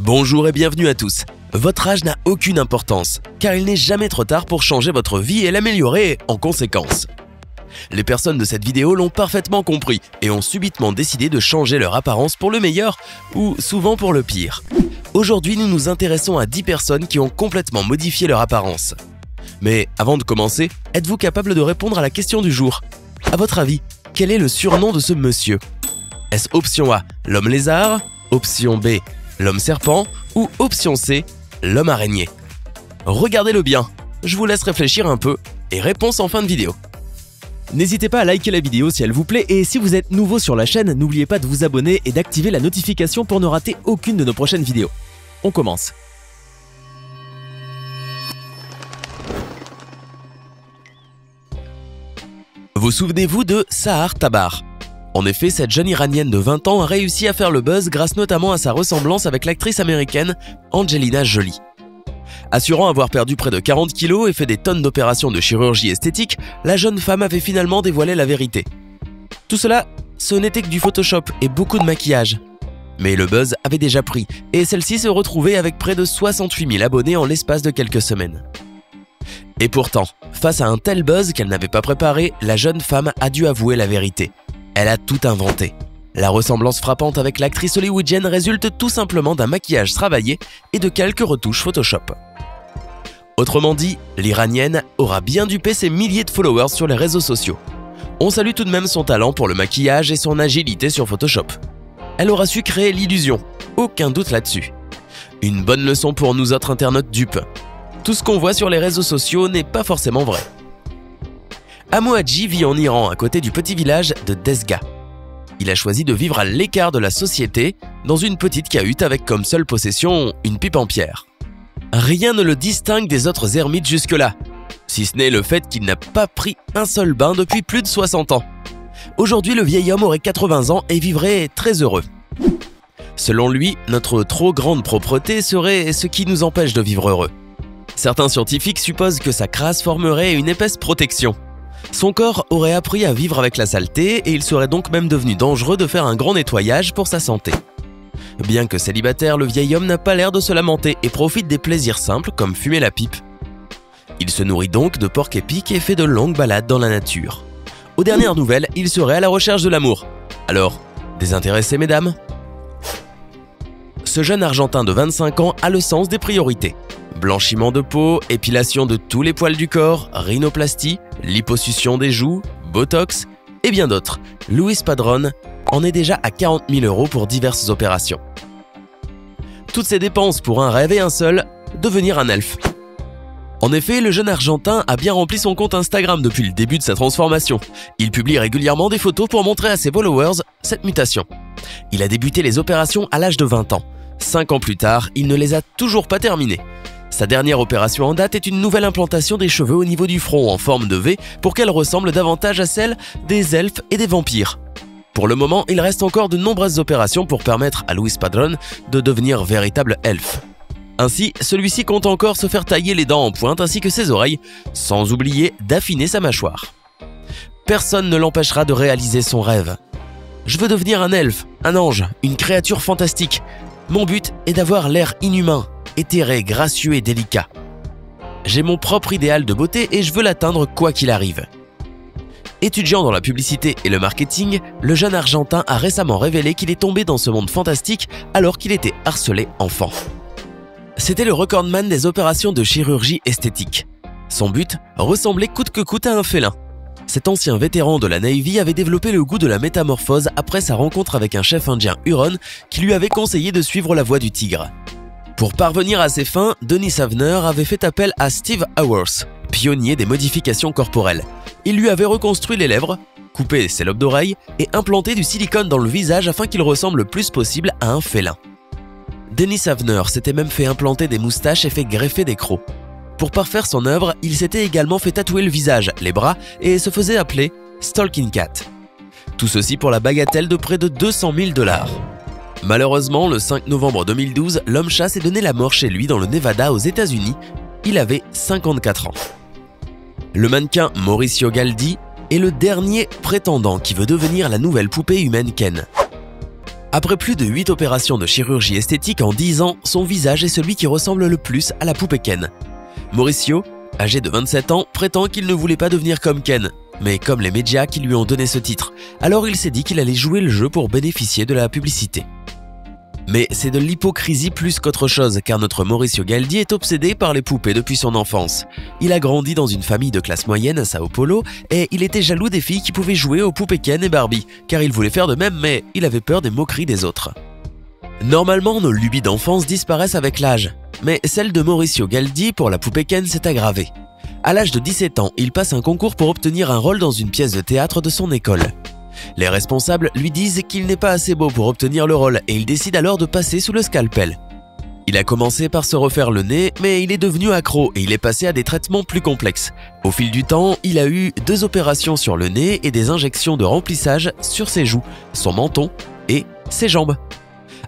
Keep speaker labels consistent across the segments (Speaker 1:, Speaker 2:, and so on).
Speaker 1: Bonjour et bienvenue à tous. Votre âge n'a aucune importance, car il n'est jamais trop tard pour changer votre vie et l'améliorer en conséquence. Les personnes de cette vidéo l'ont parfaitement compris et ont subitement décidé de changer leur apparence pour le meilleur ou souvent pour le pire. Aujourd'hui, nous nous intéressons à 10 personnes qui ont complètement modifié leur apparence. Mais avant de commencer, êtes-vous capable de répondre à la question du jour? À votre avis, quel est le surnom de ce monsieur? Est-ce option A, l'homme lézard, option B, l'homme serpent ou option C, l'homme araignée? Regardez-le bien, je vous laisse réfléchir un peu et réponse en fin de vidéo.
Speaker 2: N'hésitez pas à liker la vidéo si elle vous plaît et si vous êtes nouveau sur la chaîne, n'oubliez pas de vous abonner et d'activer la notification pour ne rater aucune de nos prochaines vidéos. On commence.
Speaker 1: Vous souvenez-vous de Sahar Tabar? En effet, cette jeune Iranienne de 20 ans a réussi à faire le buzz grâce notamment à sa ressemblance avec l'actrice américaine Angelina Jolie. Assurant avoir perdu près de 40 kilos et fait des tonnes d'opérations de chirurgie esthétique, la jeune femme avait finalement dévoilé la vérité. Tout cela, ce n'était que du Photoshop et beaucoup de maquillage. Mais le buzz avait déjà pris et celle-ci se retrouvait avec près de 68 000 abonnés en l'espace de quelques semaines. Et pourtant, face à un tel buzz qu'elle n'avait pas préparé, la jeune femme a dû avouer la vérité. Elle a tout inventé. La ressemblance frappante avec l'actrice hollywoodienne résulte tout simplement d'un maquillage travaillé et de quelques retouches Photoshop. Autrement dit, l'Iranienne aura bien dupé ses milliers de followers sur les réseaux sociaux. On salue tout de même son talent pour le maquillage et son agilité sur Photoshop. Elle aura su créer l'illusion, aucun doute là-dessus. Une bonne leçon pour nous autres internautes dupes. Tout ce qu'on voit sur les réseaux sociaux n'est pas forcément vrai. Amouadji vit en Iran à côté du petit village de Dezga. Il a choisi de vivre à l'écart de la société, dans une petite cahute avec comme seule possession une pipe en pierre. Rien ne le distingue des autres ermites jusque-là, si ce n'est le fait qu'il n'a pas pris un seul bain depuis plus de 60 ans. Aujourd'hui, le vieil homme aurait 80 ans et vivrait très heureux. Selon lui, notre trop grande propreté serait ce qui nous empêche de vivre heureux. Certains scientifiques supposent que sa crasse formerait une épaisse protection. Son corps aurait appris à vivre avec la saleté et il serait donc même devenu dangereux de faire un grand nettoyage pour sa santé. Bien que célibataire, le vieil homme n'a pas l'air de se lamenter et profite des plaisirs simples comme fumer la pipe. Il se nourrit donc de porc épic et fait de longues balades dans la nature. Aux dernières nouvelles, il serait à la recherche de l'amour. Alors, désintéressé mesdames? Ce jeune Argentin de 25 ans a le sens des priorités. Blanchiment de peau, épilation de tous les poils du corps, rhinoplastie, liposuction des joues, botox et bien d'autres. Luis Padrón en est déjà à 40 000 € pour diverses opérations. Toutes ces dépenses pour un rêve et un seul, devenir un elfe. En effet, le jeune Argentin a bien rempli son compte Instagram depuis le début de sa transformation. Il publie régulièrement des photos pour montrer à ses followers cette mutation. Il a débuté les opérations à l'âge de 20 ans. 5 ans plus tard, il ne les a toujours pas terminées. Sa dernière opération en date est une nouvelle implantation des cheveux au niveau du front en forme de V pour qu'elle ressemble davantage à celle des elfes et des vampires. Pour le moment, il reste encore de nombreuses opérations pour permettre à Luis Padrón de devenir véritable elfe. Ainsi, celui-ci compte encore se faire tailler les dents en pointe ainsi que ses oreilles, sans oublier d'affiner sa mâchoire. Personne ne l'empêchera de réaliser son rêve. Je veux devenir un elfe, un ange, une créature fantastique. Mon but est d'avoir l'air inhumain, éthéré, gracieux et délicat. J'ai mon propre idéal de beauté et je veux l'atteindre quoi qu'il arrive. Étudiant dans la publicité et le marketing, le jeune Argentin a récemment révélé qu'il est tombé dans ce monde fantastique alors qu'il était harcelé enfant. C'était le recordman des opérations de chirurgie esthétique. Son but, ressembler coûte que coûte à un félin. Cet ancien vétéran de la Navy avait développé le goût de la métamorphose après sa rencontre avec un chef indien Huron qui lui avait conseillé de suivre la voie du tigre. Pour parvenir à ses fins, Denis Savner avait fait appel à Steve Howarth, pionnier des modifications corporelles. Il lui avait reconstruit les lèvres, coupé ses lobes d'oreilles et implanté du silicone dans le visage afin qu'il ressemble le plus possible à un félin. Denis Savner s'était même fait implanter des moustaches et fait greffer des crocs. Pour parfaire son œuvre, il s'était également fait tatouer le visage, les bras et se faisait appeler Stalking Cat. Tout ceci pour la bagatelle de près de 200 000 $. Malheureusement, le 5 novembre 2012, l'homme chat s'est donné la mort chez lui dans le Nevada aux États-Unis. Il avait 54 ans. Le mannequin Mauricio Galdi est le dernier prétendant qui veut devenir la nouvelle poupée humaine Ken. Après plus de 8 opérations de chirurgie esthétique en 10 ans, son visage est celui qui ressemble le plus à la poupée Ken. Mauricio, âgé de 27 ans, prétend qu'il ne voulait pas devenir comme Ken, mais comme les médias qui lui ont donné ce titre. Alors il s'est dit qu'il allait jouer le jeu pour bénéficier de la publicité. Mais c'est de l'hypocrisie plus qu'autre chose, car notre Mauricio Galdi est obsédé par les poupées depuis son enfance. Il a grandi dans une famille de classe moyenne à Sao Paulo, et il était jaloux des filles qui pouvaient jouer aux poupées Ken et Barbie, car il voulait faire de même, mais il avait peur des moqueries des autres. Normalement, nos lubies d'enfance disparaissent avec l'âge, mais celle de Mauricio Galdi pour la poupée Ken s'est aggravée. À l'âge de 17 ans, il passe un concours pour obtenir un rôle dans une pièce de théâtre de son école. Les responsables lui disent qu'il n'est pas assez beau pour obtenir le rôle et il décide alors de passer sous le scalpel. Il a commencé par se refaire le nez, mais il est devenu accro et il est passé à des traitements plus complexes. Au fil du temps, il a eu 2 opérations sur le nez et des injections de remplissage sur ses joues, son menton et ses jambes.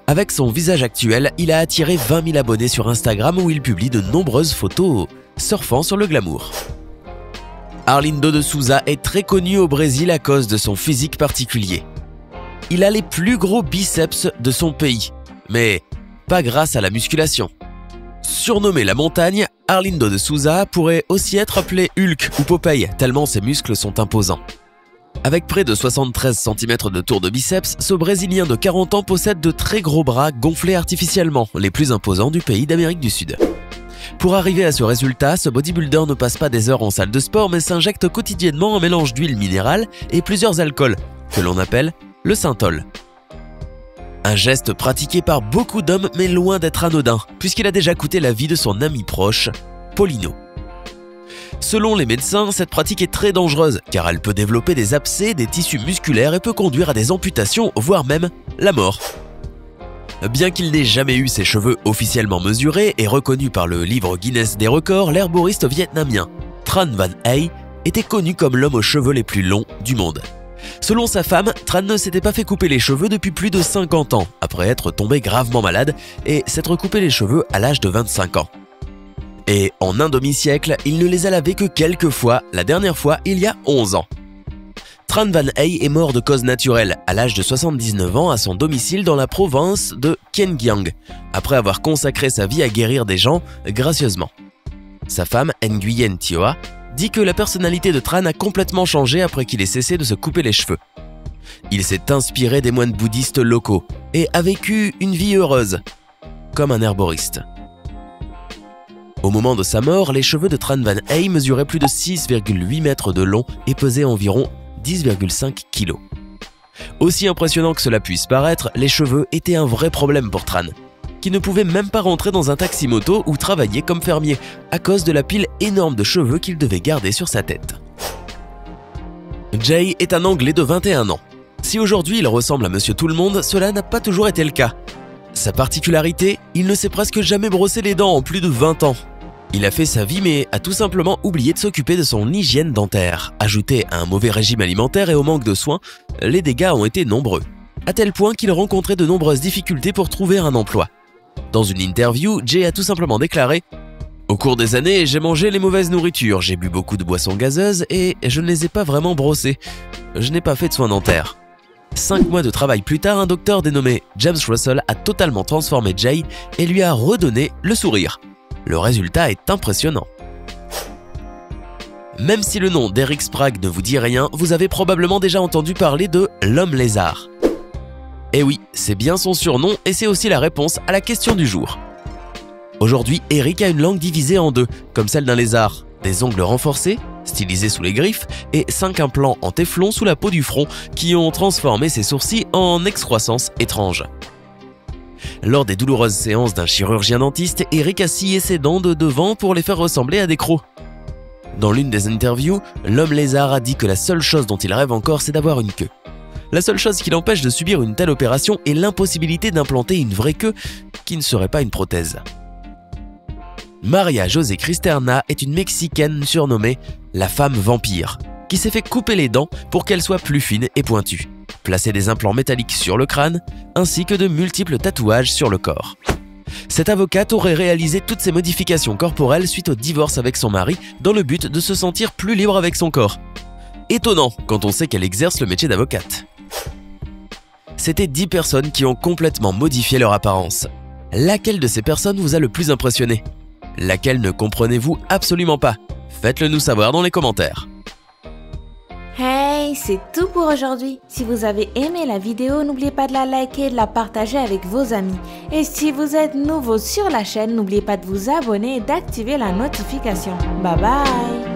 Speaker 1: Avec son visage actuel, il a attiré 20 000 abonnés sur Instagram où il publie de nombreuses photos surfant sur le glamour. Arlindo de Souza est très connu au Brésil à cause de son physique particulier. Il a les plus gros biceps de son pays, mais pas grâce à la musculation. Surnommé la montagne, Arlindo de Souza pourrait aussi être appelé Hulk ou Popeye, tellement ses muscles sont imposants. Avec près de 73 cm de tour de biceps, ce Brésilien de 40 ans possède de très gros bras gonflés artificiellement, les plus imposants du pays d'Amérique du Sud. Pour arriver à ce résultat, ce bodybuilder ne passe pas des heures en salle de sport mais s'injecte quotidiennement un mélange d'huile minérale et plusieurs alcools, que l'on appelle le synthol. Un geste pratiqué par beaucoup d'hommes mais loin d'être anodin, puisqu'il a déjà coûté la vie de son ami proche, Paulino. Selon les médecins, cette pratique est très dangereuse car elle peut développer des abcès des tissus musculaires et peut conduire à des amputations, voire même la mort. Bien qu'il n'ait jamais eu ses cheveux officiellement mesurés et reconnu par le livre Guinness des records, l'herboriste vietnamien Tran Van Hey était connu comme l'homme aux cheveux les plus longs du monde. Selon sa femme, Tran ne s'était pas fait couper les cheveux depuis plus de 50 ans, après être tombé gravement malade et s'être coupé les cheveux à l'âge de 25 ans. Et en un demi-siècle, il ne les a lavés que quelques fois, la dernière fois il y a 11 ans. Tran Van Hey est mort de cause naturelle à l'âge de 79 ans à son domicile dans la province de Kiên Giang, après avoir consacré sa vie à guérir des gens gracieusement. Sa femme, Nguyen Thioa, dit que la personnalité de Tran a complètement changé après qu'il ait cessé de se couper les cheveux. Il s'est inspiré des moines bouddhistes locaux et a vécu une vie heureuse, comme un herboriste. Au moment de sa mort, les cheveux de Tran Van Hey mesuraient plus de 6,8 mètres de long et pesaient environ 10,5 kg. Aussi impressionnant que cela puisse paraître, les cheveux étaient un vrai problème pour Tran, qui ne pouvait même pas rentrer dans un taxi-moto ou travailler comme fermier, à cause de la pile énorme de cheveux qu'il devait garder sur sa tête. Jay est un Anglais de 21 ans. Si aujourd'hui il ressemble à Monsieur Tout-le-Monde, cela n'a pas toujours été le cas. Sa particularité, il ne s'est presque jamais brossé les dents en plus de 20 ans. Il a fait sa vie mais a tout simplement oublié de s'occuper de son hygiène dentaire. Ajouté à un mauvais régime alimentaire et au manque de soins, les dégâts ont été nombreux, à tel point qu'il rencontrait de nombreuses difficultés pour trouver un emploi. Dans une interview, Jay a tout simplement déclaré « Au cours des années, j'ai mangé les mauvaises nourritures, j'ai bu beaucoup de boissons gazeuses et je ne les ai pas vraiment brossées. Je n'ai pas fait de soins dentaires. » 5 mois de travail plus tard, un docteur dénommé James Russell a totalement transformé Jay et lui a redonné le sourire. Le résultat est impressionnant. Même si le nom d'Eric Sprague ne vous dit rien, vous avez probablement déjà entendu parler de l'homme lézard. Eh oui, c'est bien son surnom et c'est aussi la réponse à la question du jour. Aujourd'hui, Eric a une langue divisée en deux, comme celle d'un lézard, des ongles renforcés, stylisés sous les griffes, et 5 implants en téflon sous la peau du front qui ont transformé ses sourcils en excroissance étrange. Lors des douloureuses séances d'un chirurgien dentiste, Eric a scié ses dents de devant pour les faire ressembler à des crocs. Dans l'une des interviews, l'homme lézard a dit que la seule chose dont il rêve encore, c'est d'avoir une queue. La seule chose qui l'empêche de subir une telle opération est l'impossibilité d'implanter une vraie queue qui ne serait pas une prothèse. Maria José Cristerna est une Mexicaine surnommée la femme vampire, qui s'est fait couper les dents pour qu'elles soient plus fines et pointues, placer des implants métalliques sur le crâne, ainsi que de multiples tatouages sur le corps. Cette avocate aurait réalisé toutes ces modifications corporelles suite au divorce avec son mari dans le but de se sentir plus libre avec son corps. Étonnant quand on sait qu'elle exerce le métier d'avocate. c'était 10 personnes qui ont complètement modifié leur apparence. Laquelle de ces personnes vous a le plus impressionné? Laquelle ne comprenez-vous absolument pas? Faites-le nous savoir dans les commentaires.
Speaker 3: Hey, c'est tout pour aujourd'hui. Si vous avez aimé la vidéo, n'oubliez pas de la liker et de la partager avec vos amis. Et si vous êtes nouveau sur la chaîne, n'oubliez pas de vous abonner et d'activer la notification. Bye bye!